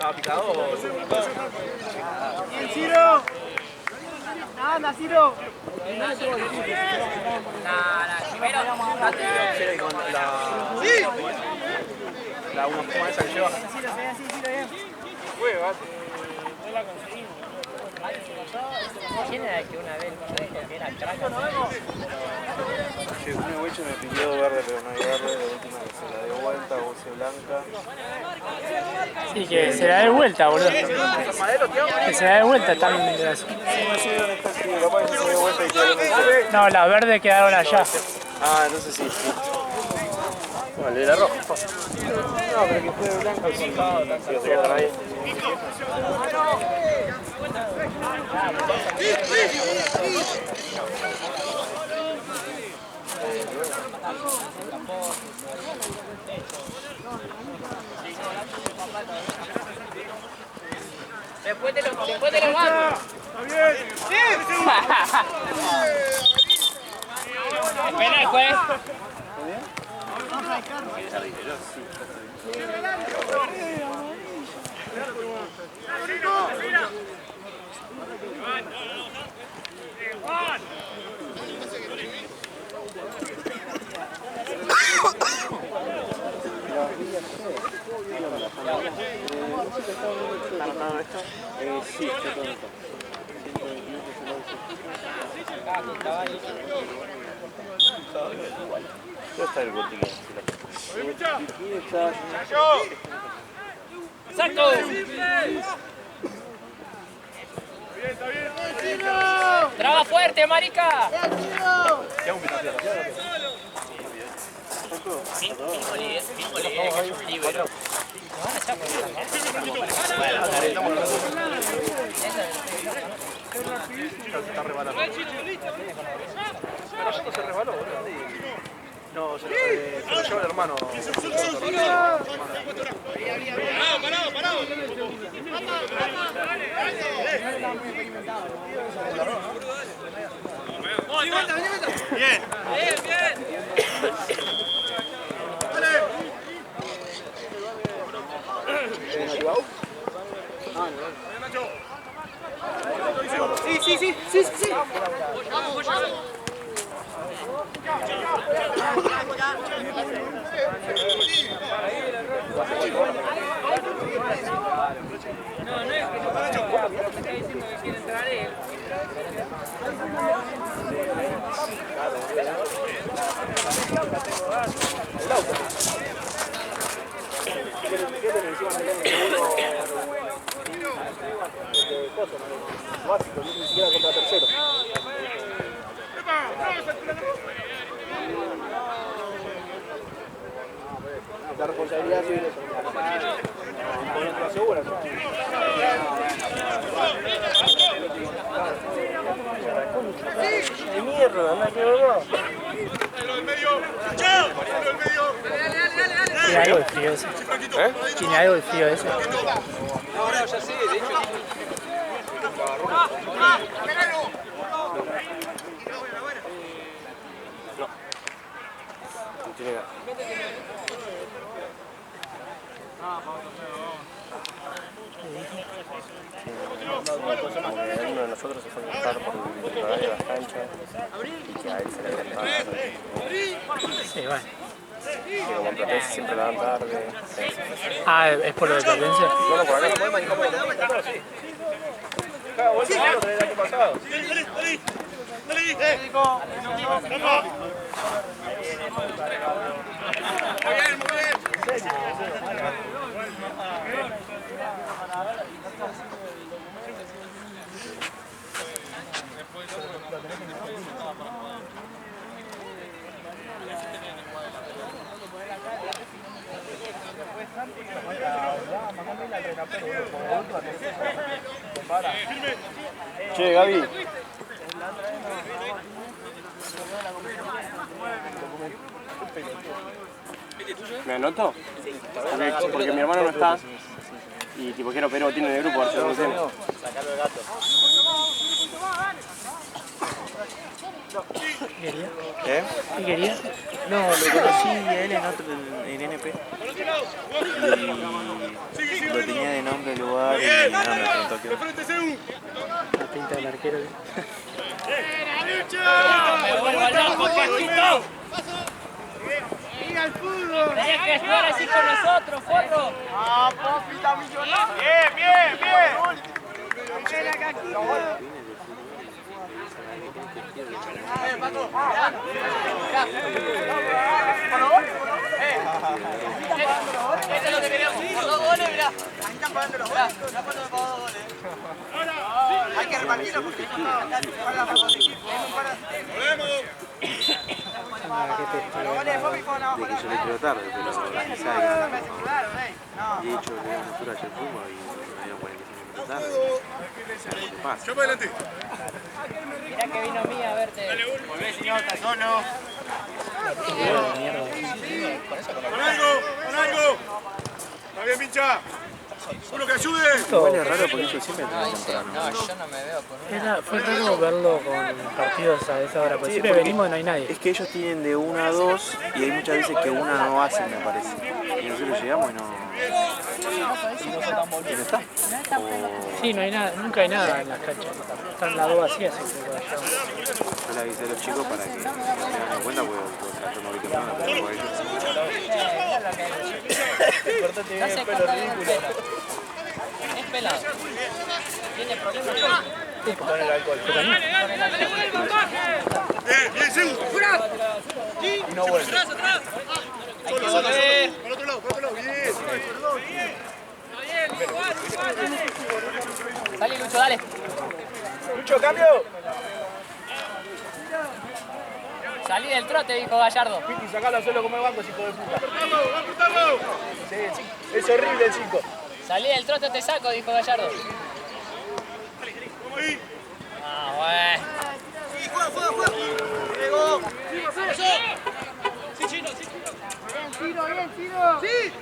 ¿Estaba picado o...? ¡Bien, Ciro! ¡Anda, Ciro! La 1 esa que lleva. Ciro, se ve así, Ciro, bien. No la conseguimos. ¿Quién era el que una vez dijo que era crack? Sí, un huecho me pidió verde, pero no hay verde. De última que se la dio vuelta, bolsa blanca. Sí, que se la dé vuelta, boludo. Que se la dé vuelta también de eso. No, las verdes quedaron allá. Ah, entonces sí. Bueno, el de la roja. No, pero que fue de blanco y sí. Sí, o sea, están ahí. Después de los bancos. ¡Está bien! Espera, juez. ¿Está anotado esto? Sí, está todo esto. 128 ¿dónde está el botiquín? ¡Saco! ¡Traba fuerte, marica! Está rebalando. Pero eso no se rebaló, boludo. No, se lo lleva el hermano. Parado. Bien. Sí. No es que no para yo. Me está diciendo que quiere entrar él. Básico, ni siquiera contra tercero. La responsabilidad civil es con nuestra asegura. ¡Qué mierda! ¡Me quedó! Tiene algo de frío ese. Tiene algo de frío ese. No, ya sé, de hecho. No tiene nada. Uno de nosotros se fue a buscar por el horario de las canchas y que a él se le había pasado. Sí, bueno. Que como en Platense siempre la dan tarde. Ah, ¿es por lo de Platense? No, no, por acá. Sí. Cada vuelta que lo trae el año pasado. Che, Gaby. ¿Me anoto? Porque mi hermano no está. Y tipo quiero pero tiene en el grupo, Arcelo. Sacalo el gato. ¿Qué quería? ¿Qué? ¿Qué quería? No, lo conocí a él en NP. Y lo tenía de nombre, lugar y me preguntó qué onda. La pinta del arquero. Me vuelvo loco, Cajito. ¡Mira el fútbol! Tenés que jugar así con nosotros, forro. ¡Ah, papi, está millonario! ¡Bien, bien, bien! ¡Mira, Caquito! Eso es lo que queríamos. Por 2 goles, mirá. Ahí están pagando los goles. Están pagando por 2 goles. Hay que repartirlo porque para la para el equipo. Los goles de Popi fueron abajo. De que yo le creo tarde, pero quizá No me hace jugar, ¿eh? No. y he hecho la aventura ayer fuimos y me había 45 minutos tarde. ¿Qué pasa? Mirá que vino Mía a verte. Volvé, señor, está solo. ¡Con algo! ¡Está bien, pincha! ¡Uno que ayude! Igual es raro porque ellos siempre entrenan temprano. No, yo no me veo con Fue raro verlo con partidos a esa hora, porque siempre venimos y no hay nadie. Es que ellos tienen de 1 a 2 y hay muchas veces que una no hacen, me parece. Y nosotros llegamos y no... ¿Y no está? Sí, no hay nada, nunca hay nada en las canchas. Están las dos vacías siempre por allá. Yo le avisé a los chicos para que se den cuenta porque yo no vi que no, pero ellos. No se corta bien el pelo. Es pelado. Tiene problemas con el alcohol. ¡Bien, seguro! ¡Fuera! Y no vuelve. ¡Atrás! Hay que volver. Por otro lado, bien. Salí, Lucho, dale. Lucho, cambio. Salí del trote, dijo Gallardo. Piti, sacalo solo como el banco, chico de puta. ¡Apretalo! Sí, es horrible el chico. Salí del trote, te saco, dijo Gallardo. ¡Vamos ahí! Ah, bueno. Bien, Ciro. ¡Sí!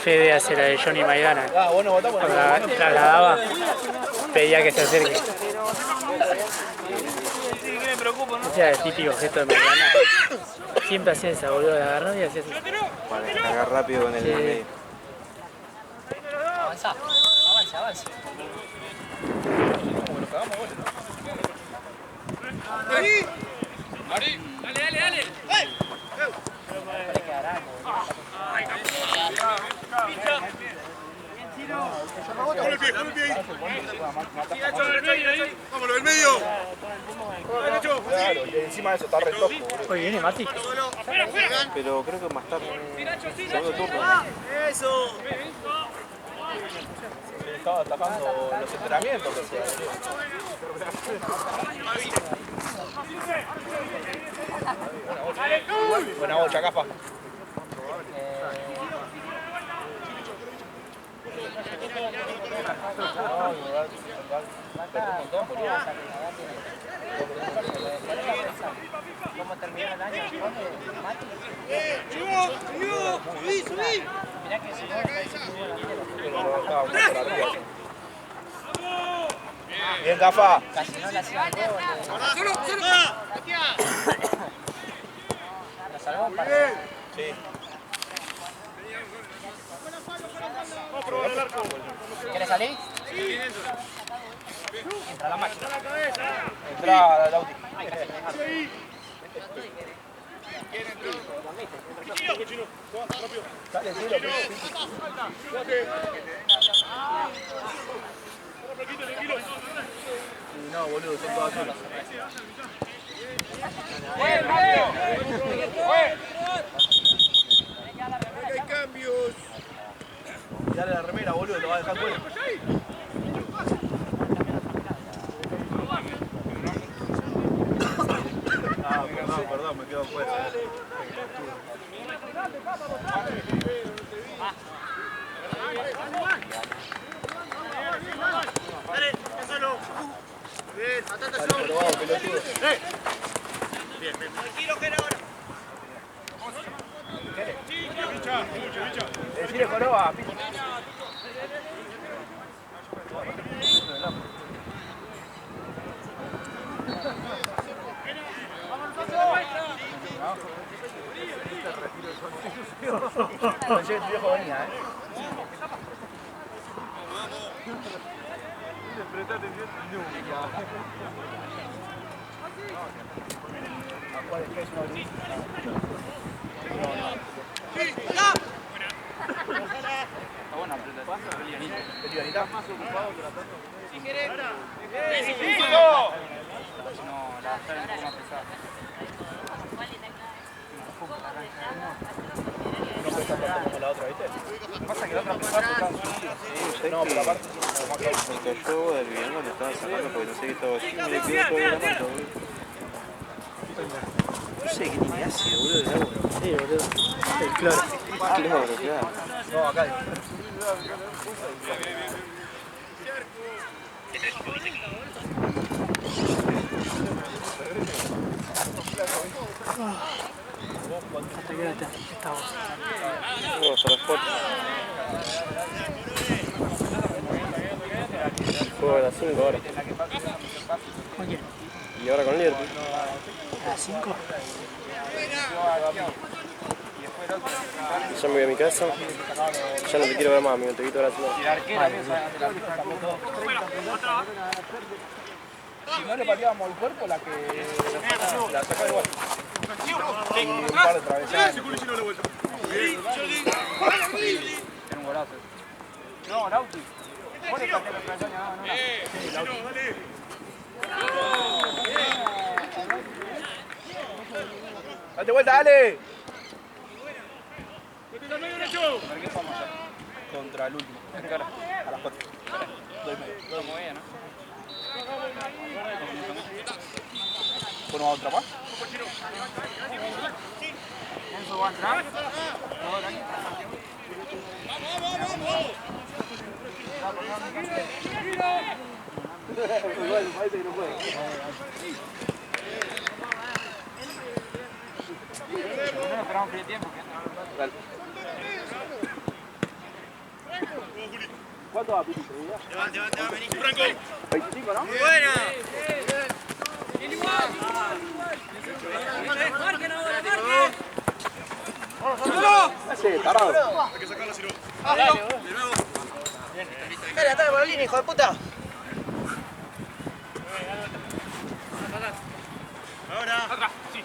Fede hace la de Johnny Maidana. Cuando la trasladaba, pedía que se acerque. O sea, el típico gesto de Maidana. Siempre hacía esa, boludo, la agarró y hacía así. Para descargar rápido con el Sí. medio. Avanza. Dale. ¡Con el pie! ¡Vámonos, del medio! ¡Derecho! Claro, y encima de eso está re toco. Hoy viene Mati. Pero creo que más tarde. Segundo turno. ¡Eso! Estaba atajando los entrenamientos. Buena bocha, Cafa. ¿Cómo terminó el año? ¡Subí! Mirá que si no, Bien, Cafa. casi no la hacían huevo. ¡Solo! Lo salvó para... Sí. ¿Quieres salir? Entra la máquina. Entra Lauti. Dale, tiro, no, boludo, son todas solas. ¡Hay cambios! Dale la remera, boludo, lo va a dejar fuera. Ah, perdón, me quedo fuera. ¡Dale! ¡Solo! Bien, atenta solo. Pero vamos, pelotudo. Bien. Tranquilo, que ahora. Tire joroba, piso. Pensé que tu viejo venía, No, pero aparte me cayó del bien cuando estaba sacando porque no sé qué estaba haciendo y me quedó todo en la mano, boludo. No sé qué tiene ácido, boludo, el agua. Sí, boludo. El cloro. Claro, claro. No, acá. Hasta que estamos. Vamos a las 4. Juego a las 5 ahora. ¿Con quién? Y ahora con Liverpool. ¿A las 5? Ya me voy a mi casa. Ya no te quiero ver más, amigo. Te quito ahora. Si no le pateábamos el cuerpo, la sacaba igual. Y un par de travesadas. Era un golazo. No, Lauti. Vos le pateaste la travesana, no. Sí, Lauti. ¡Date vuelta, dale! ¿Qué vamos a hacer? Contra el último. A las 4. 2:30. Muy bien, ¿no? ¿Ponemos otra más? ¿Eso va a entrar? Igual, parece que no puede. No esperamos que tiempo. Dale. ¿Cuánto va, Piti? Levanta, vení. Franco. 25, ¿no? Buena. Marquen ahora, marquen. Sí, tarado. Hay que sacarla si no. De nuevo. Dale, atrás por la línea, hijo de puta. Ahora. Atrás. Sí.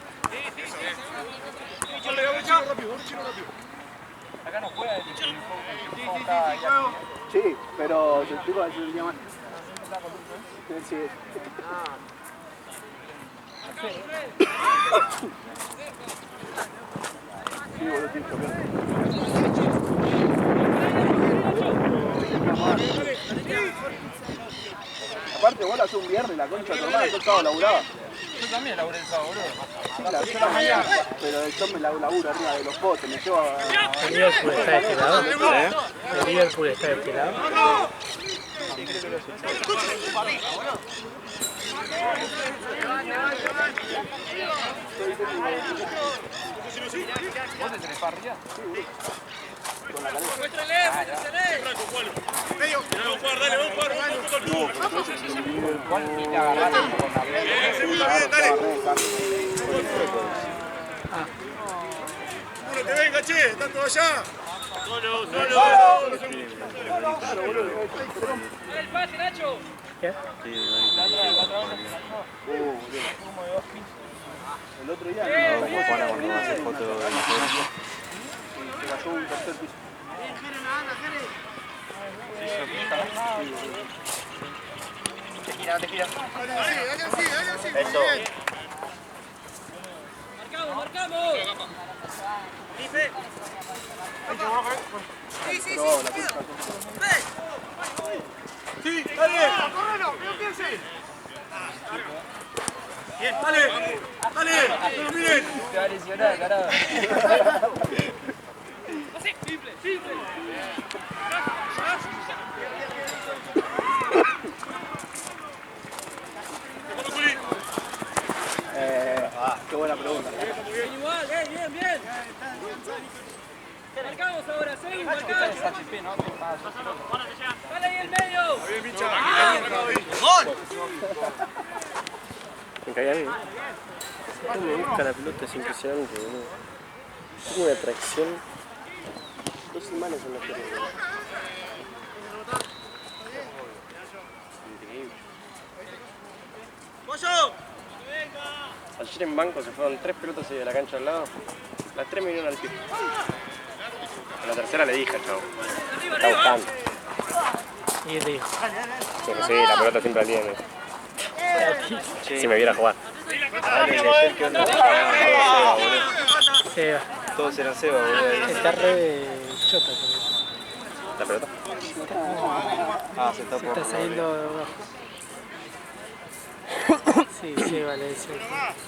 Acá no juega el sí, pero yo estoy con el día más. Sí. Sí, boludo, tío, aparte, vos la haces un viernes, la concha de tu hermana, yo el sábado laburaba. Yo también laburé el sábado, boludo. Sí, la mañana, pero yo me laburo arriba de los potes, me llevo a... ¿El Liverpool está de este lado? ¿El Liverpool está de este lado? ¿Vos te tenés parrilla? Sí, boludo. Con la caleta. Muéstrale, muéstrale. Franco, ¿cuál? Medio. Vamos a jugar, dale, vamos a jugar. ¿Cuál te agarraste con la Bien, dale. Uno que venga, che, están todos allá. Solo. El pase, Nacho. ¿Qué? el otro día No, como para cuando va a hacer foto de se cayó un tercer piso. Te gira. Dale así. Eso. Marcamos. Dice. Sí. Sí, dale. Correlo, que no piense. Bien, dale, no lo miren. Te va a lesionar, carajo. Simple. Qué buena pregunta. Igual, bien. Marcamos ahora, seguimos, marcamos. ¡Dale ahí el medio! Me cae a mí. ¿Cómo me busca la pelota? Es impresionante, boludo. Tengo una atracción. 2 semanas en la serie. Increíble. Ayer en banco se fueron 3 pelotas de la cancha al lado. Las 3 me vinieron al pie. A la tercera le dije al chavo. Está buscando. Y te dijo. Sí, la pelota siempre al tiene. Si me viera jugar. Seba. Todos eran Seba, boludo. Está re chota. ¿La pelota? Ah, se está Se por... está saliendo de abajo. Sí, Seba le decía.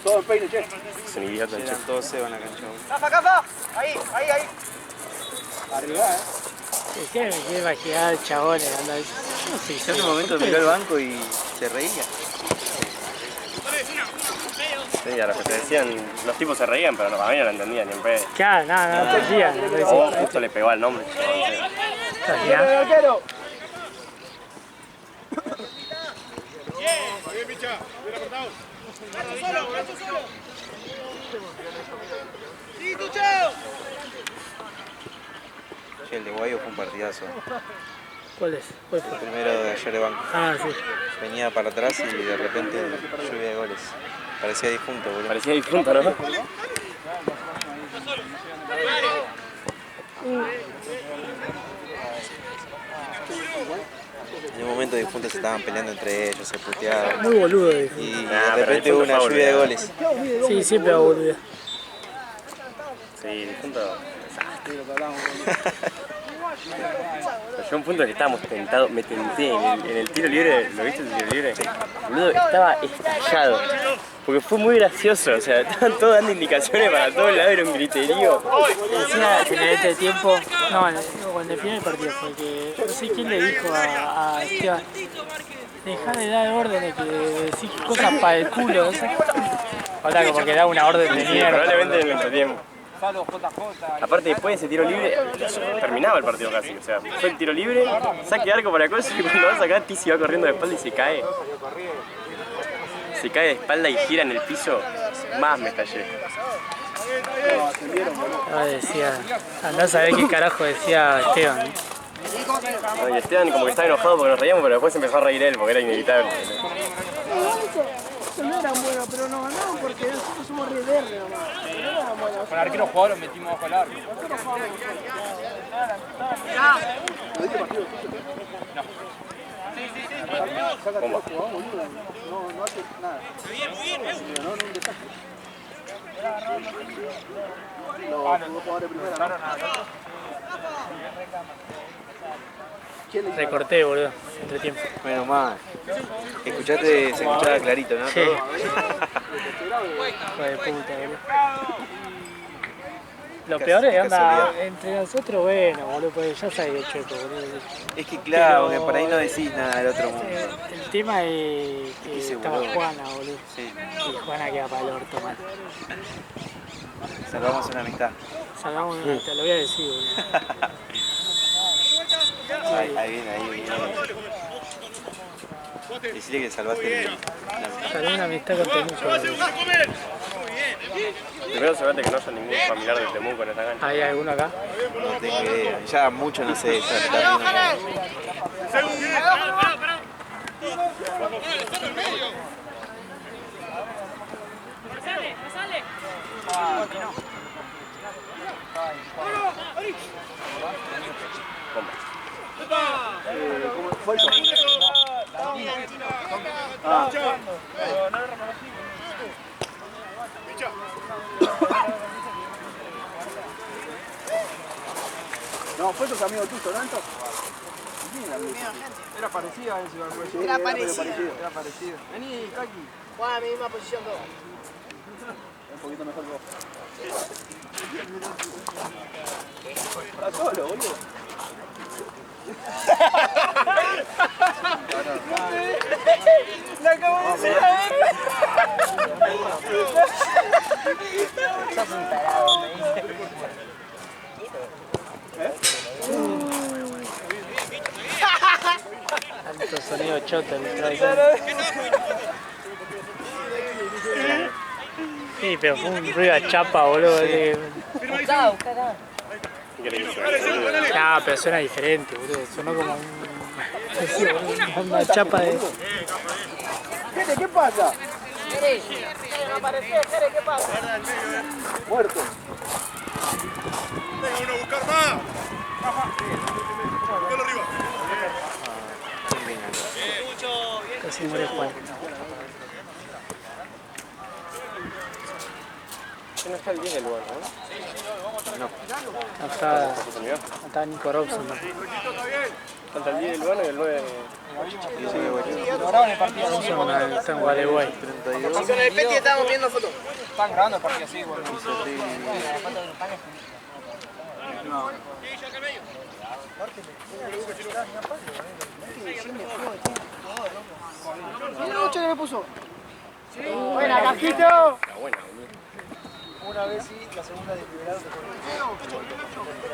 Todo en peine, che. Es un idiota el Eran chavo. todos Seba en la cancha, boludo. ¡Cafa, cafa! Ahí, ahí, ahí. Arriba, ¿Qué me quiere imaginar el chabón? Anda, no sé, Yo en un momento miró al banco y se reía. Sí, a los que te decían, los tipos se reían, pero a mí no lo entendían ni en pedo. Claro, no entendía. No Oh, decía. justo le pegó al nombre, chabón. arquero. Bien, Micha, bien aportado. Brazo solo. Sí, tu chao. Che, el de Guayo fue un partidazo. ¿Cuál es? ¿Cuál fue? El primero de ayer de banco. Ah, sí. Venía para atrás y de repente lluvia de goles. Parecía difunto, boludo. Parecía difunto, ¿no? En un momento difuntos se estaban peleando entre ellos, se puteaban. Muy boludo. Dijo. Y Nah, de pero repente hubo una difunto lluvia de fue goles. Sí, siempre va boludo. Sí, difunto. Yo un punto que estábamos tentados, me tenté en el tiro libre, ¿lo viste el tiro libre? Boludo, estaba estallado. Porque fue muy gracioso, o sea, estaban todos dando indicaciones para todos lados, era un griterío. Decía que en este tiempo, no, cuando el final del partido fue que, no sé quién le dijo a Esteban, dejá de dar órdenes, que decís cosas para el culo, no sé. Ahora como que da una orden de Sí, mierda. probablemente en nuestro tiempo. Aparte después de ese tiro libre, terminaba el partido casi, o sea, fue el tiro libre, saque de arco para Colso y cuando va a sacar Tizi va corriendo de espalda y se cae. Se cae de espalda y gira en el piso, más me estallé. Decía, andá a saber qué carajo decía Esteban. No, y Esteban como que estaba enojado porque nos reíamos, pero después se empezó a reír él porque era inevitable. No eran buenos, pero nos ganaron porque nosotros somos Río Verde nomás. No eran buenos. Con el arquero jugador lo metimos bajo el arco. ¿Cómo? No hace nada. No, un desastre. Los jugadores primero. Recorté, boludo, entre tiempo. Menos mal. Se escuchaba clarito, ¿no? Sí. Todo. Hijo de puta, boludo. Lo peor es que anda entre nosotros, bueno, boludo, pues ya sabes el chueco, boludo. Es que claro, Pero- que por ahí no decís nada del otro mundo. El tema es que Ese estaba boludo. Juana, boludo. Sí, Y Juana queda para el orto, man. salvamos una amistad. Salgamos, te lo voy a decir, boludo. Ahí viene. Decirle que salvaste la amistad. Salvé una amistad con Temuco, boludo. Primero asegurate que no haya ningún familiar de Temuco en esta cancha. ¿Hay alguno acá? No tengo idea. Ya mucho no sé. Ya está viendo. ¿Cómo fue eso? Ah, no, fue tu amigo tuyo, ¿no? Era parecida a ese, Sí, Era medio parecido. Era parecido. Vení, Kaki. Juega a mi misma posición todos. Un poquito mejor que vos. Está solo, boludo. ¡La acabo de decir! Sos un tarado, me dice. medio chota el traidor. Sí, pero fue un ruido a chapa, boludo. Buscá acá. Ah, pero suena diferente, boludo. Sonó como una chapa de... Jere, ¿qué pasa? Jere, no apareció, Jere, ¿qué pasa? Muerto. Venga, uno a buscar más. Búscalo arriba. Casi muere Juan. No está el 10 del lugar, ¿no? No está Nico Robson. Falta el 10 del lugar y el 9 Grabaron el partido. Está en Gualeguay. Con el Peti estábamos viendo fotos. Están grabando el partido así, bueno. Mira mucho que me puso. ¡Buena, Cajito! Está buena, boludo. Una vez sí, la segunda de liberado se pone. La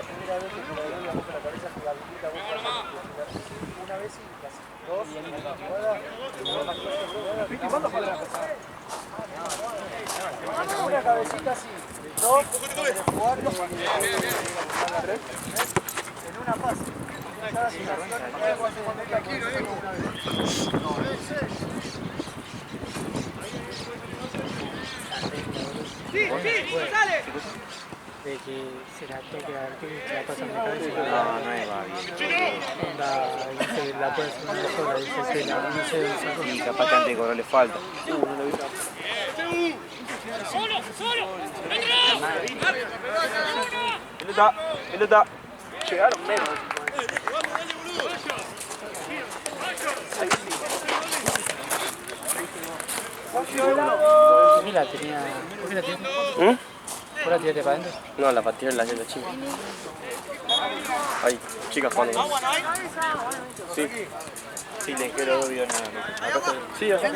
primera vez que por ahí la boca en la cabeza que la habilita una vez sí, las dos, y en la jugada, ¿viste cuánto falta? Una cabecita así, dos, de jugar y en una fase. Cada situación, una vez. Sí, sale. De que se la toque a Arquín y se la pasa en la cabeza. No iba bien. Dice, la puede hacer una sola, dice que no sé de esa cosa. Y capaz que antes de correr le falta. Pelota. Llegaron menos. ¿Por qué la tenía? ¿Por qué la tiene? ¿Por la tiraste para adentro? No, la partida la chica. Hay chicas jugando. Sí. Sí, le quiero obvio nada. Sí, acá.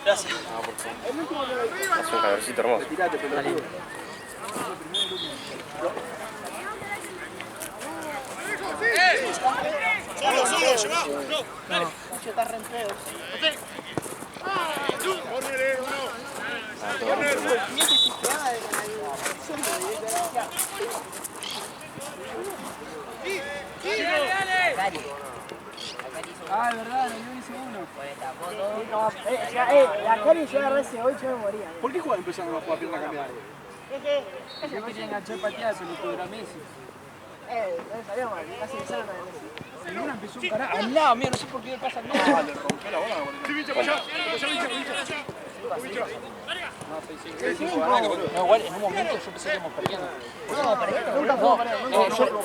Gracias. Hace un calorcito hermoso. Solo, lleva. No. Está re en pedo. Córrele, Ah, es verdad, yo hice uno. La Cari yo agarré ese 8 y me moría. ¿Por qué empezaron a jugar pierna cambiada? Yo quería enganchar pateada, pero lo era Messi. No salió mal, casi le salió mal a Messi. Y una empezó un carajo. Al lado mío, no sé por qué le pasa al medio. Le rompió la bola. Sí, bicho, para allá. No, igual en un momento yo pensé que íbamos perdiendo. No,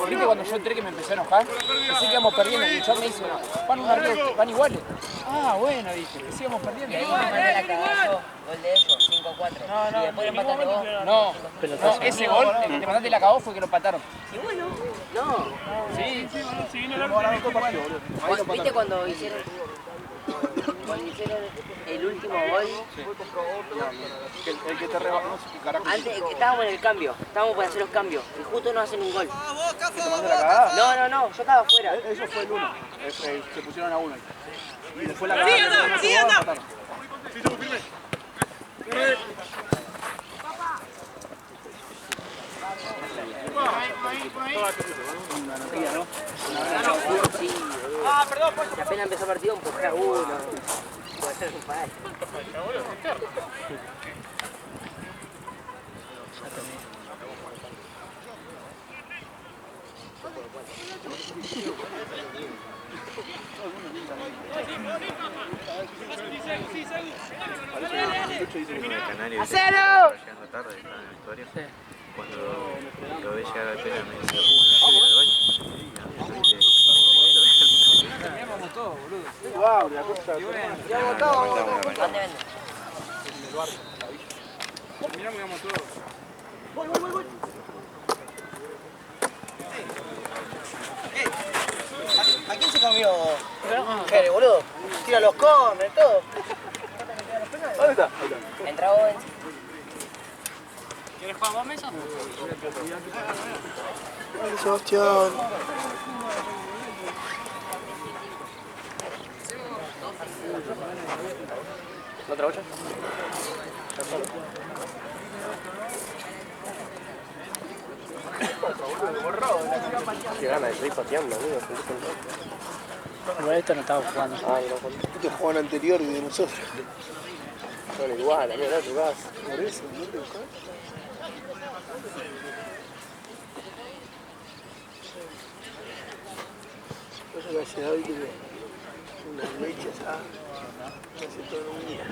viste cuando yo entré que me empecé a enojar, pensé que íbamos perdiendo, y yo me dice, van iguales. Ah, bueno, dije, pensé que íbamos perdiendo. Y ahí me mandé la cagazo, gol de ellos, 5-4. Y después empataste vos. No, ese gol, el que te mandaste la cagó fue que lo empataron. Y bueno, no. Sí. ¿Viste cuando hicieron el último gol? El que te regaló, no sé qué carajo. Antes estábamos en el cambio, estábamos por hacer los cambios y justo nos hacen un gol. ¿Que te mandé la cagada? No, yo estaba afuera. Eso fue el 1. Se pusieron a 1 ahí. Y después la cagada. ¡Sí, anda! Sí, estamos firmes. Ah, perdón, y apenas empezó el partido, empujé a uno. Puede ser un par. ¡Hacelo! Llegando tarde, estaba en el vestuario. Cuando lo ve llegar al penal me dice, no sé, al baño. Llamamos todo, boludo. Wow, la cosa. Ya votado. ¿Dónde venden? Miramos, digamos todo. Voy. ¿A quién se comió Jere, boludo? Tira los corners, todo. ¿Dónde está? Entra vos. ¿Quieres jugar vos, Mesa? Sebastián. ¿Otra bocha? Qué gana de seguir pateando, amigo. Igual esto no estaba jugando. Ah, no, Este juego anterior de nosotros. son igual, a mí no jugás. Por eso, ¿no te buscas? Cosa que hace David tiene unas lechas, hace todo un día.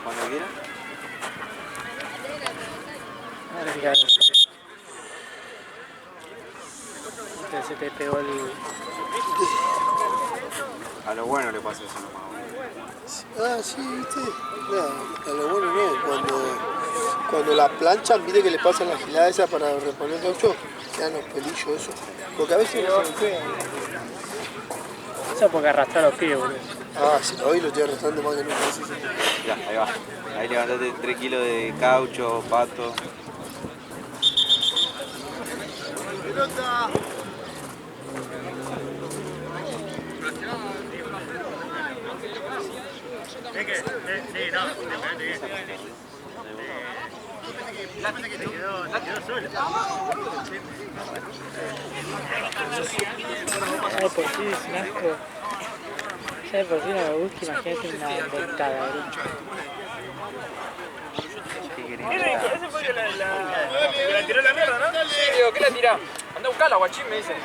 Cuando quiera. Se te pegó el... A lo bueno le pasa eso nomás. Sí, viste. No, a lo bueno no. Cuando la planchan, viste que le pasan la gilada esa para reponer el caucho, quedan los pelillos esos. Porque a veces no se me pegan. Eso porque arrastrar los pies, boludo. Sí, hoy lo estoy arrastrando más que nunca. Sí. Ya, ahí va. Ahí levantate 3 kilos de caucho, pato. ¡Pelota! Ya de por sí es un asco. Ya de por sí no me gusta, imagínate una dentada, boludo. Ese fue que la tiró la mierda, ¿no? Sí, digo, ¿qué la tirá? Anda a buscarla, guachín, me dice.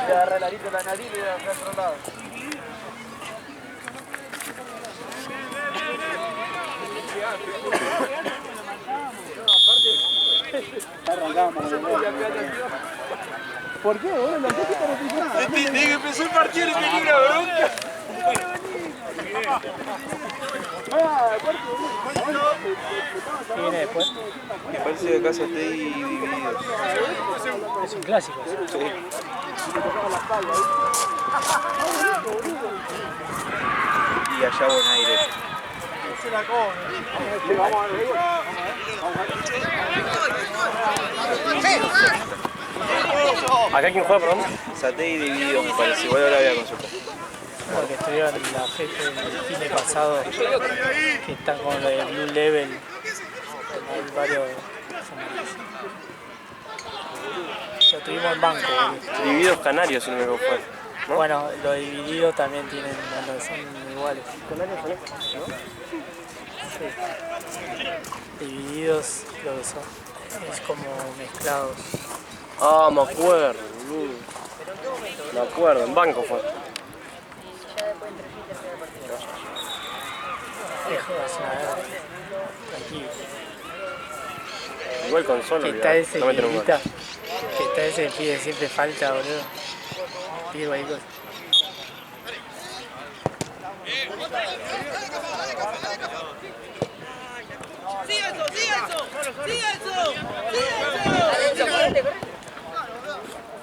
Le agarra el arito de la nariz y le da al otro lado. ¿Por qué, boludo? ¿Por qué te repitió? Desde que empezó el partido le tenía una bronca. ¿Qué viene después? Me parece que acá se esté dividido. Es un clásico. Sí. Y allá buen aire. ¿Acá quién juega, perdón? Satei dividido, me parece. Igual ahora voy a consultar. Porque estuvieron en la fecha el fin de pasado, que están con lo de Blue Level. Hay varios. Lo tuvimos en banco, boludo. Divididos canarios, si no me equivoco. ¿No? Bueno, los divididos también tienen, son iguales. Canarios son estos, ¿no? Sí. Divididos, lo que son. Es como mezclados. Ah, me acuerdo, boludo. Me acuerdo, en banco fue. Tranquilo. Igual con solo, Que está ese no meten un gol. que está ese pide siempre falta, boludo. Pide cualquier cosa. ¡Sigue eso!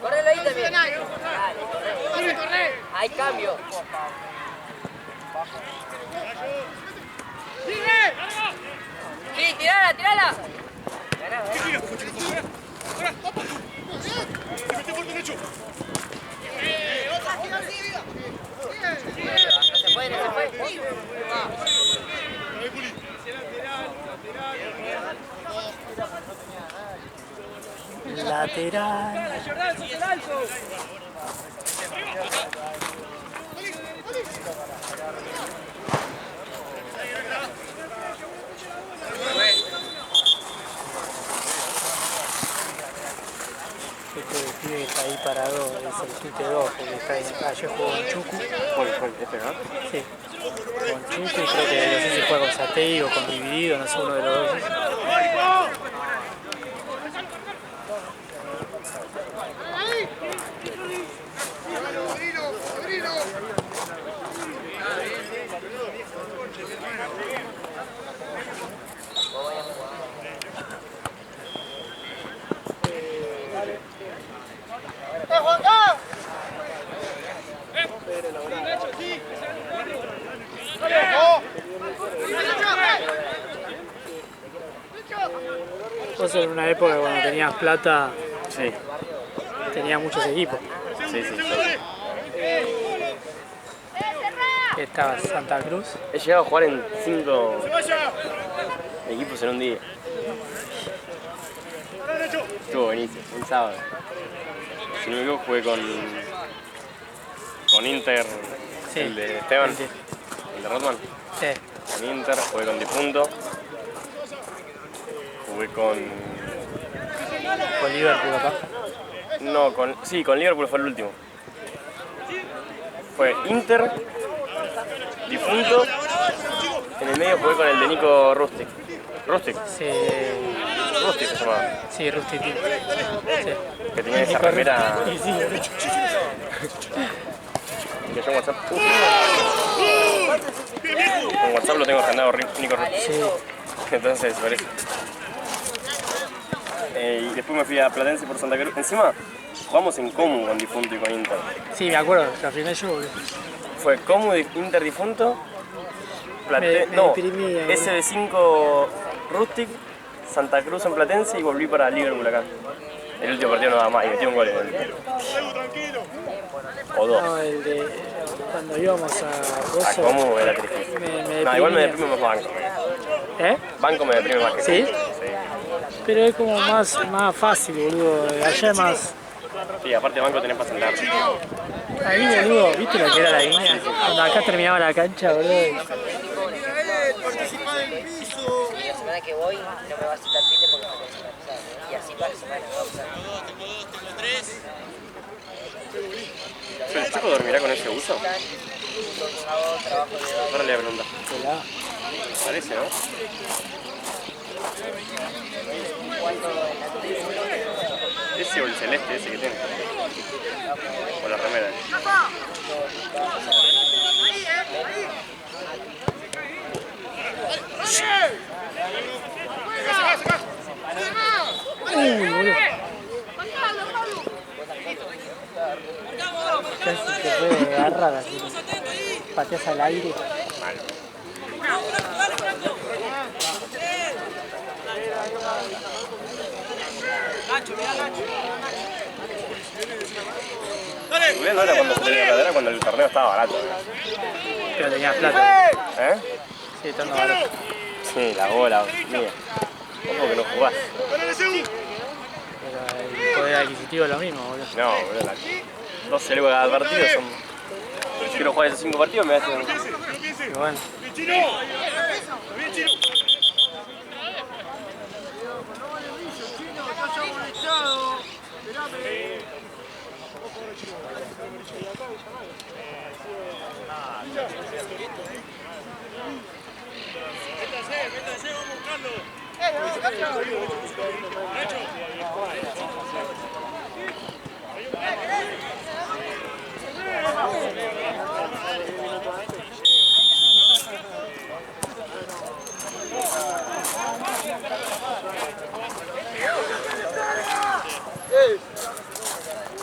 Correlo ahí también. Dale, corre. Hay cambio. Sí, tirala. No se puede. Lateral. Este pibe que está ahí parado es el chute 2, porque está ahí. Yo juego con Chucu. ¿Cuál? ¿Este, no? Sí. Con Chucu, creo que no sé si juega con Satei o con Dividido, no sé, uno de los dos. Vos en una época cuando tenías plata, Sí, tenías muchos equipos. sí. Estaba Santa Cruz. He llegado a jugar en 5 equipos en un día. Estuvo buenísimo, un sábado. Si no me equivoco, jugué con Inter, Sí, el de Esteban, sí. el de Rotman. Sí. Con Inter, jugué con Difunto. Jugué con... Con Liverpool capaz. No, con Liverpool fue el último. Fue Inter, Difunto. En el medio jugué con el de Nico Rustic. Rustic Sí, se llamaba. sí, Rusty. Sí. Que tenía esa remera Sí, sí. que yo en WhatsApp. En WhatsApp lo tengo agendado Nico Rustic. Sí. Entonces, por eso. Y después me fui a Platense por Santa Cruz. Encima, jugamos en Comu con Difunto y con Inter. Sí, me acuerdo, la final yo, boludo. Fue Comu, Inter, Difunto. Me deprimí, SB5 Rustic, Santa Cruz en Platense y volví para Liverpool acá. El último partido no daba más y metí un gol en el... O dos. No, el de cuando íbamos a A Gozo. Comu era triste. No, igual me deprime más Banco. ¿Eh? Banco me deprime más que ¿Sí? Sí. Pero es como más fácil, boludo. Allá es más... Sí, aparte Banco tenés para sentar. Ahí, boludo, ¿viste lo que era la línea? Cuando acá terminaba la cancha, boludo. Participar del piso. Y la semana que voy no me va a citar Pite porque me voy a pisar. Y así toda la semana me va a pisar. ¿El chico dormirá con ese uso? Un sábado trabajo de Ahora le voy a preguntar. Pelá. Parece, ¿no? Ese o el celeste, ese que tiene. O la remera. Uy, boludo. Casi te puede agarrar así. Pateas al aire. Julián no era cuando tenía plata, era cuando el torneo estaba barato. Pero tenías plata. ¿Eh? Sí, estando barato. Sí, la bola mía. Ojo que no jugás. Pero el poder adquisitivo es lo mismo, boludo. No, boludo, la 12 lucas cada partido son... Quiero jugar esos 5 partidos, me hacen... Pero bueno.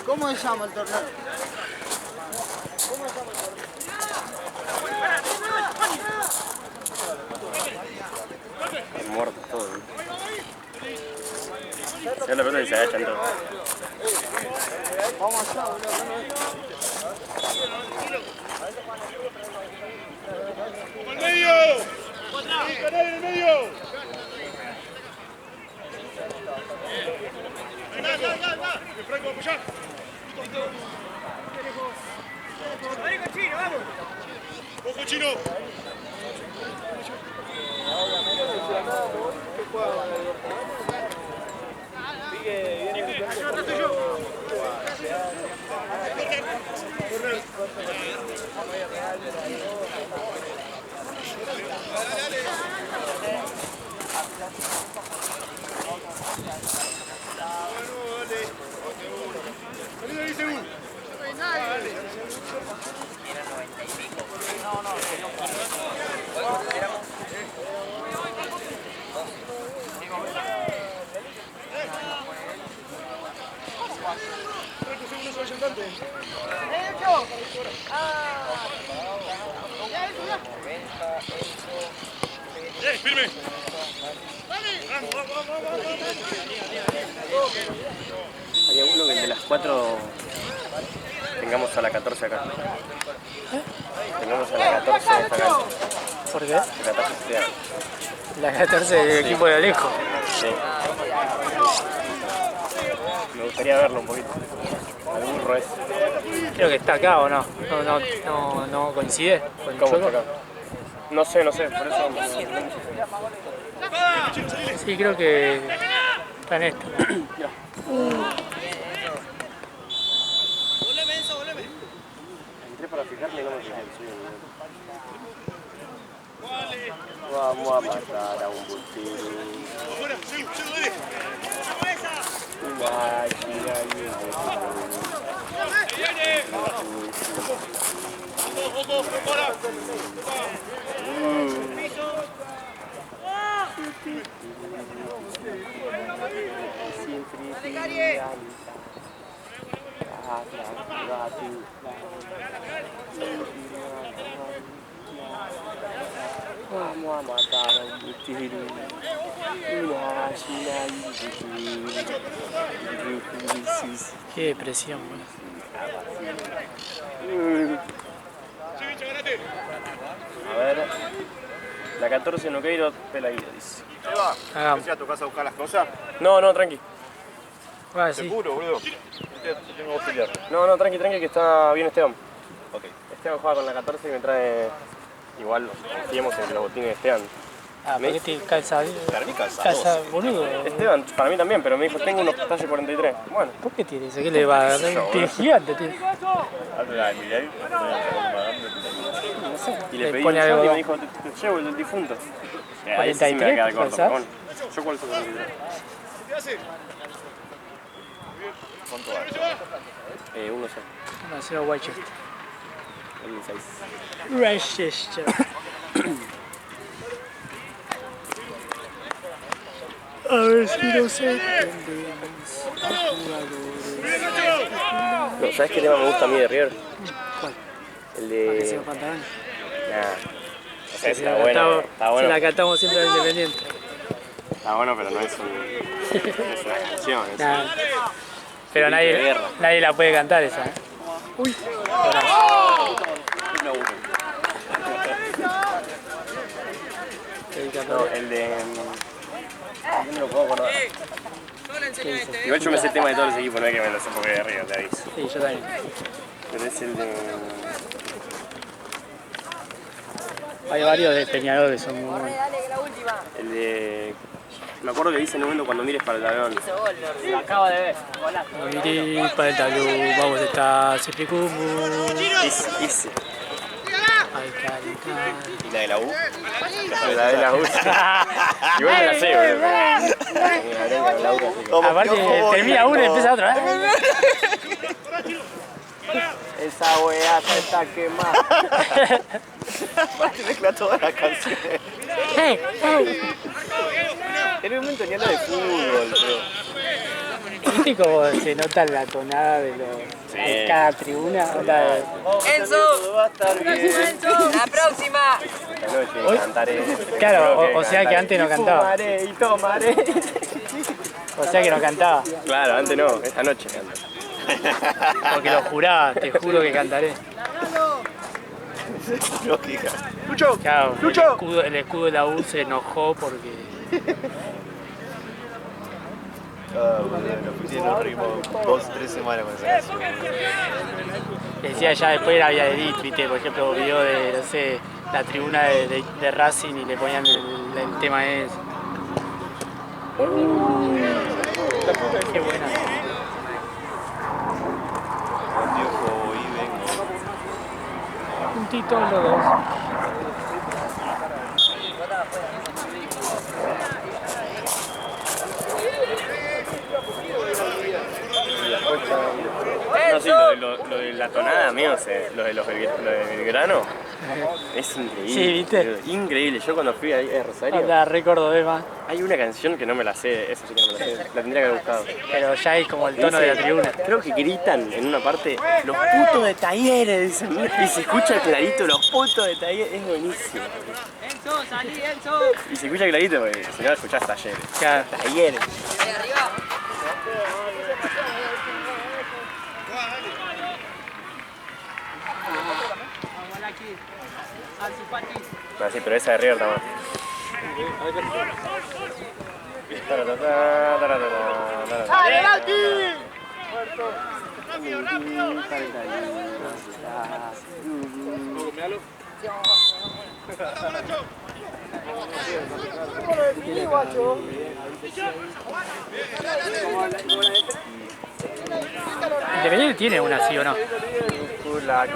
¿Cómo se llama el torneo? Muerto todo. Se da la pelota y se agachan todos. Vamos allá, boludo. ¡Al medio! ¡Sí, canal en el medio! ¡Acá! Franco, apoyá. ¡Ojo, Chino! Firme. Había uno que el de las 4 tengamos a la 14 acá. Tengamos a la 14 en esta cancha. ¿Por qué? La 14 sea. La 14 del equipo de Alejo. Sí. Me gustaría verlo un poquito. Algún burro es. Creo que está acá o no. No coincide con el ¿Cómo Chueco. está acá? No sé, por eso. Sí, creo que está en esto. Entré para fijarme y no me fijé. Vamos a matar a un botero. Afuera, sí, dale. Ojo, ahora. Vamos a matar a un botero. Qué depresión, güey. A ver. La 14 no quiero peladito, dice. Hagamos. ¿Vas a tu casa a buscar las cosas? No, tranqui. Ah, sí. ¿Seguro, boludo? Yo tengo auxiliar. No, tranqui, que está bien Esteban. Ok. Esteban juega con la 14 y me trae. Igual, confiemos en los botines de Esteban. Ah, ¿por qué te calza? Para mí calza Calza, 12. boludo. Esteban, para mí también, pero me dijo, tengo unos talle 43. Bueno. ¿Por qué tiene eso? ¿Qué le va a dar? Tiene gigante, tiene. Y le Le pedí un pone shot algo. y me dijo, te llevo el del difunto. Ahí sí 43, me va a quedar corto, ¿pensás? pero bueno. Yo cuál soy 43. ¿Cuánto vale? 1-0. 1-0 Whitechester. El 6. Rochester. A ver si nos entendemos. No, ¿sabes qué tema me gusta a mí de River? ¿Cuál? El Que se de... los pantalones. Nah. O sea, Se está la bueno, cantamos- está Se bueno. la cantamos siempre al Independiente. Está bueno, pero no es una canción. Es Nah. Pero grito de nadie, guerra. nadie la puede cantar esa. ¿Eh? Uy. No, el de... No me lo puedo acordar. Igual yo me sé el tema de todos los equipos, no es que me lo sé porque de River, te aviso. Sí, yo también. Pero es el de... Hay varios de Peñarol que son muy buenos. El de... Me acuerdo que dice en un momento cuando mires para el avión. Lo acabo de ver. Hola. No miré para el talón, vamos a estar siempre como. Ese. Ay, cari. ¿Y la de la U? La de la U. Igual me la sé, boludo. Aparte, termina uno y empieza otro, ¿eh? Esa weá ya está quemada. Aparte mezcla todas las canciones. ¡Hey! ¡Hey! En un momento ni habla de fútbol, pero... ¿Viste cómo se nota la tonada de los... Sí. en cada tribuna? Onda de... Enzo, Va a estar bien. la próxima. Esta noche cantaré. Claro, o sea que antes no cantaba. Fumaré y tomaré. O sea que no cantaba. Claro, antes no, esta noche canta. Porque lo juraba, te juro que cantaré. Lógica. Claro, el escudo de la U se enojó porque... Nos pusieron, nos reímos 2 o 3 semanas con esa canción. Decía ya después era había edit, viste, por ejemplo, video de, no sé, la tribuna de Racing y le ponían el tema ese. Qué buena. Antiojo y vengo. Juntitos los dos. No, sí, lo de la tonada, mío, lo de Belgrano, Es increíble. Sí, ¿viste? Boludo, increíble. Yo cuando fui ahí a Rosario, La recuerdo de más. hay una canción que no me la sé, esa sí que no me la sé. La tendría que haber buscado. Pero ya es como el tono de la tribuna. Creo que gritan en una parte, los putos de Talleres, dicen. Y se escucha clarito, los putos de Talleres. Es buenísimo. Enzo, salí, Enzo. Y se escucha clarito porque si no escuchás Talleres. Claro. Talleres. Ahí arriba. Vamos aquí. No, sí, pero esa de River está mal. Independiente tiene una, ¿sí o no? La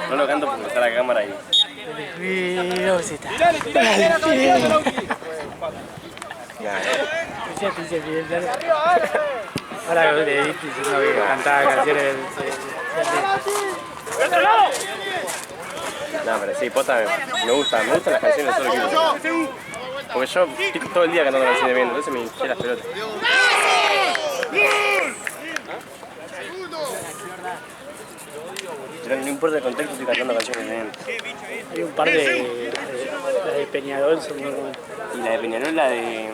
no lo canto porque está la cámara ahí. Ahora le dije diciendo que cantaba canciones No, pero sí, posta, me gustan las canciones de todo el equipo. Porque yo estoy todo el día cantando canciones de viento, entonces me hinché las pelotas. Pero no importa el contexto, estoy cantando canciones de viento. Hay un par de... Las de Peñarol son muy buenas. Y la de Peñarol, la de...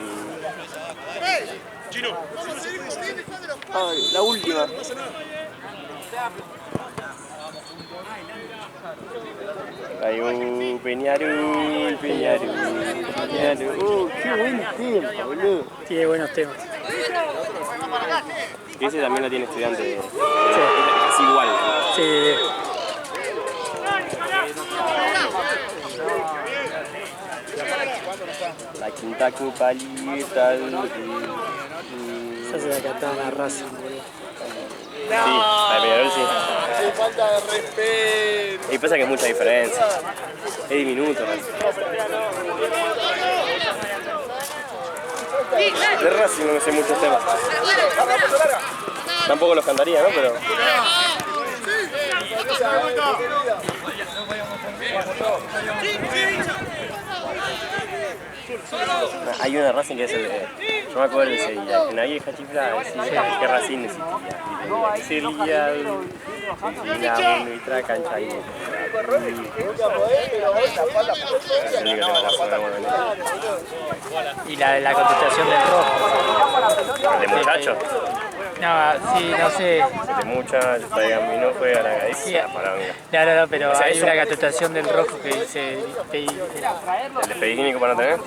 Ay, la última. Hay un Peñarol, Peñarol. Qué buen tema, boludo. Tiene buenos temas. Y ese también lo tiene Estudiante. Es igual. Sí. La quinta copalita. Esa se la cantaban a Racing, boludo. Sí, la de Peñarol sí. Falta de respeto. Y pasa que es mucha diferencia. Es diminuto, ¿no? De Racing no me sé muchos temas. Tampoco los cantaría, ¿no? Pero... Hay una de Racing que es el de... Yo me acuerdo de Sevilla. En la vieja chifla decía que Racing necesitaría. Sería nuestra cancha y... Y la contestación del rojo. ¿El de muchacho? No, sí, no sé. El de muchacho, traigan mi no juega la galicia para venga. No, pero O sea, hay eso- una contestación del rojo que dice... ¿El de Federico para no tener? Sí.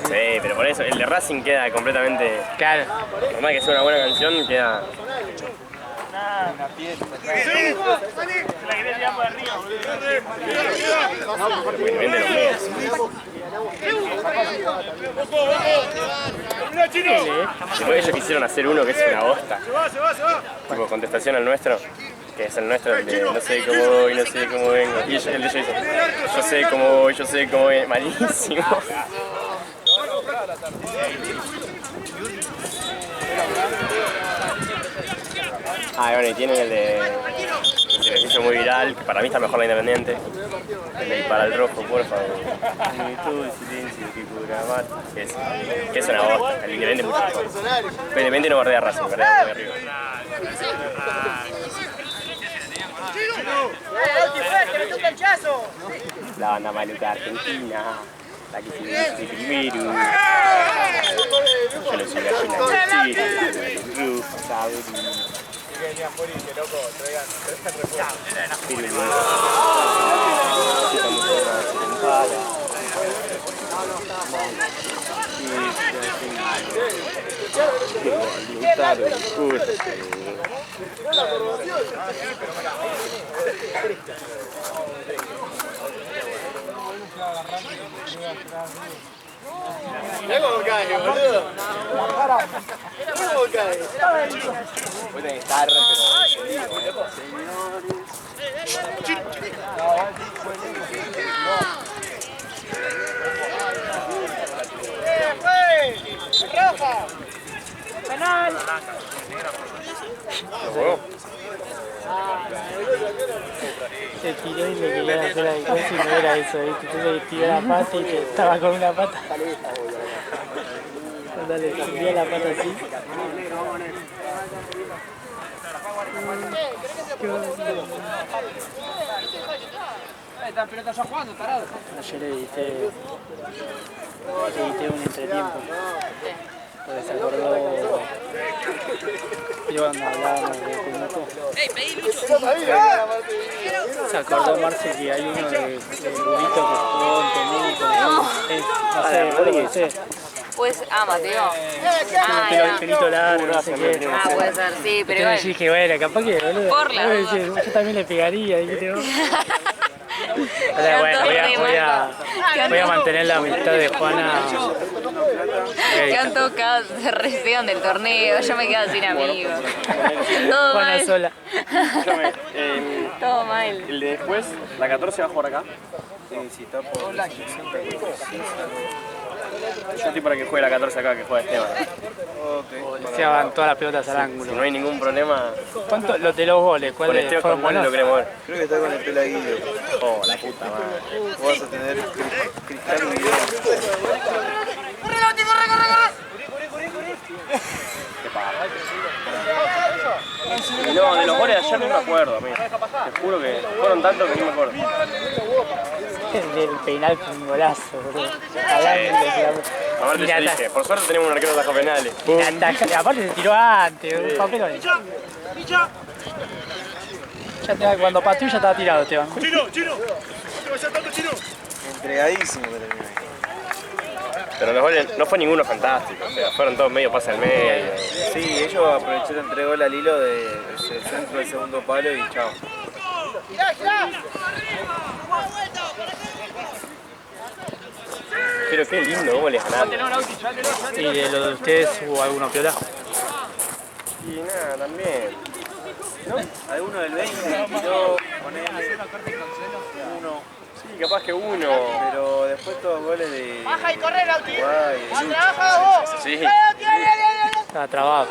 Sí, pero por eso, el de Racing queda completamente... Claro. Por más que sea una buena canción, queda... Vende los medios. Después ellos quisieron hacer uno que es una bosta. Tipo contestación al nuestro, que es el nuestro, el de no sé cómo voy, no sé cómo vengo. Y el de ellos dice, yo sé cómo voy, yo sé cómo voy. Malísimo. Ah, bueno, y tienen el de... Se les hizo muy viral, que para mí está mejor la Independiente. El de Dispara al Rojo, por favor. Todo el silencio que cura mal. Que es una bosta, el Independiente es mucho mejor. Pero el Independiente no bardea a Racing, bardea de arriba. La banda maluca argentina. La que se dice primero. Yo lo soy la China, el Rufo, ¿sabes? Que venía afuera y que loco, traigan refuerzo. Pero estamos en la Impala. Mirá cómo cae, boludo. Mirá cómo cae. Puede estar, pero... Se tiró y le querían hacer la cosa y no era eso, ¿viste? Entonces tiró la pata y que estaba con una pata. Cuando le subía la pata así. Esta pelota ya jugando, tarado. Ayer edité un entretiempo. Porque se acordó. Yo cuando hablábamos de Kunuto. Se acordó Marce que hay uno de Lulito que jugó en Temuco. No sé, no sé. Pues, Mateo. El pelito largo, no sé qué. Puede ser, sí, pero Entonces dije, bueno, capaz que, boludo. Por la duda. Yo también le pegaría, dijiste vos. O sea, bueno, voy a mantener la amistad de Juana. Que han tocado, se reciben del torneo, yo me quedo sin amigos. Todo Juana mal. sola. Todo mal. El de después, la 14 va a jugar acá. Si está por... Yo estoy para que juegue la 14 acá, que juegue Esteban. Se van todas las pelotas al ángulo. Si no hay ningún problema, ¿Cuánto los de los goles? con ¿Cuáles Esteban fueron con Dani buenos? lo queremos ver. Creo que está con el pelo Aguillo. Oh, la puta madre. Vos vas a tener Cristal y Guillermo. Qué paja. Y no, de los goles de ayer no me acuerdo, amigo. Te juro que fueron tantos que no me acuerdo. El penal fue un golazo, boludo. Al ángulo. Aparte yo dije, por suerte tenemos un arquero de tajos penales. Aparte se tiró antes, un papelón. Cuando pateó ya estaba tirado, Esteban. Chino, no te vayas tanto, Chino. Entregadísimo que terminó ahí. Pero los goles no fue ninguno fantástico, o sea, fueron todos medio pase al medio. Sí, ellos aprovecharon 3 goles al hilo del centro del segundo palo y chao. Pero qué lindo, cómo les ganaron. ¿Y de lo de ustedes hubo alguno piola? Y nada, también. Alguno del 20 tiró con él uno. Sí, capaz que uno. Pero después todos goles de... Baja y corre, Lauti. Uruguay. Baja vos. Sí. Estaba trabado.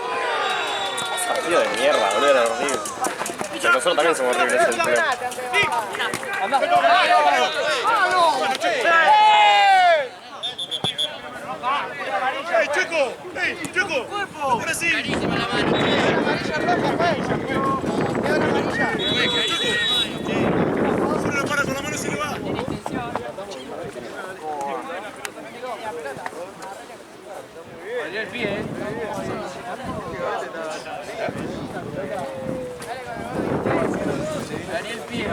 Partido de mierda, boludo, era horrible. Pero nosotros también somos horribles en el pleno. ¡Ey, Checo! ¡Ey, Checo! ¡Ahora sí! Solo la para con la mano y se le va. Valió el pie, Valió el pie.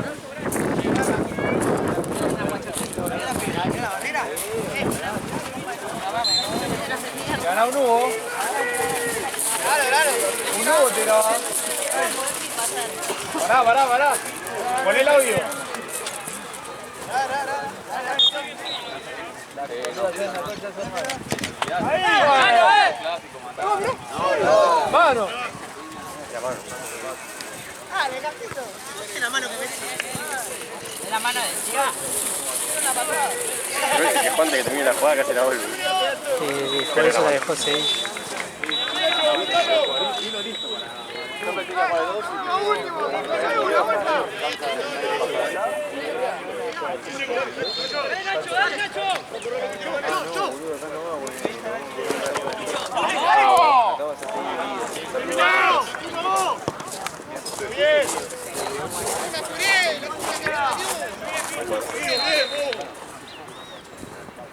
Gana un Hugo. Un Hugo tiró. Pará. Pon el audio. ¡Mano! De gatito. Es la mano que me... Es la mano de Chiva. Creo que Juan que termine la jugada casi la vuelve. Por eso la dejó seguir.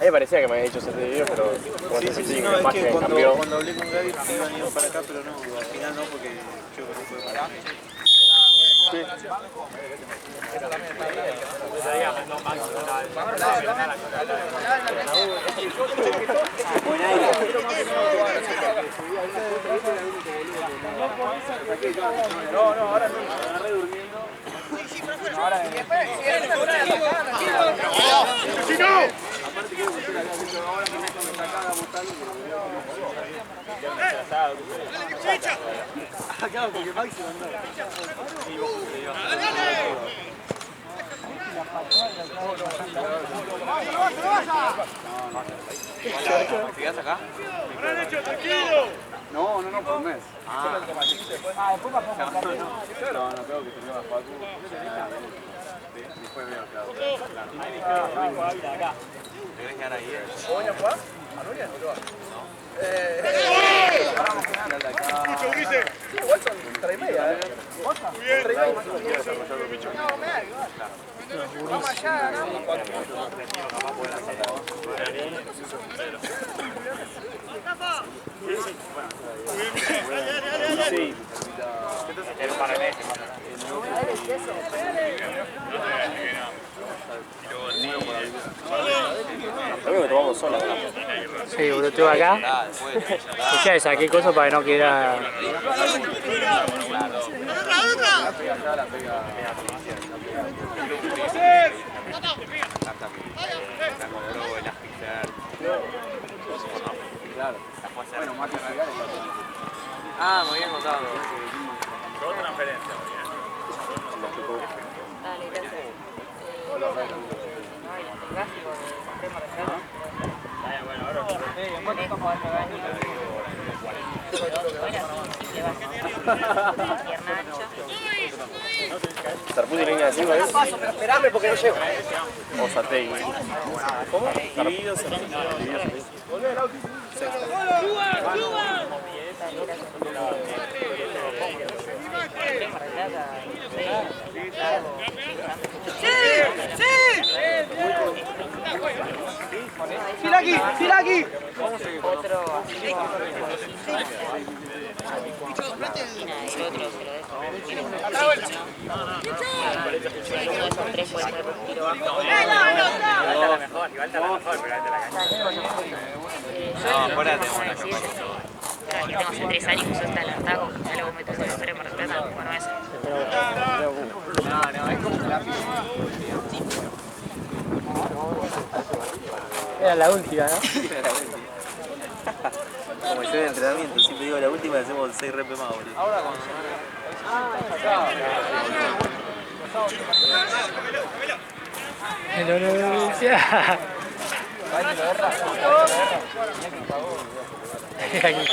A mí me parecía que me había dicho ese video, pero como te Sí, decís, no, es más que que cuando cambió. hablé con Gaby iban a ir para acá, pero no, al final no, porque yo creo que fue para acá. No, ahora no, me agarré durmiendo. ¡Chino! Aparte quiero que esté la casa ahora que me sacaba a buscarlo. Acá porque Maxi mandó. ¿Te quedas acá? No, por un mes. Después bajamos a No, tengo que tener la facu. Después veo, claro. ¿Te querés quedar ahí? ¿Voy a jugar? ¿A Nuria? Sí, igual son 3:30, Muy bien. No, me da igual. Vamos allá, ¿no? Sí. Algo que tomamos sola. Sí, Bluetooth acá. Ya saqué cosas para que no quedara. Bueno, más que regal está todo. Ah, me habían contado. Otra transferencia. Dale, gracias. Sarputi línea de 5 es. Paso, pero esperame porque no llego. O Satei. ¿Cómo? Dividido ¡Fila aquí! Otro así. Y nada, el otro se lo dejo. Tiene un son 3 pueden ser un tiro bajo. No, fuera de Vamos a decir, que tengo hace 3 años que sos tan alartado, ya luego metes en los 3 me respetan. Bueno, eso. No, es como la Era la última, ¿no? Como yo de entrenamiento, siempre digo la última y hacemos 6 rep más, boludo. Ahora cuando En la universidad. Era que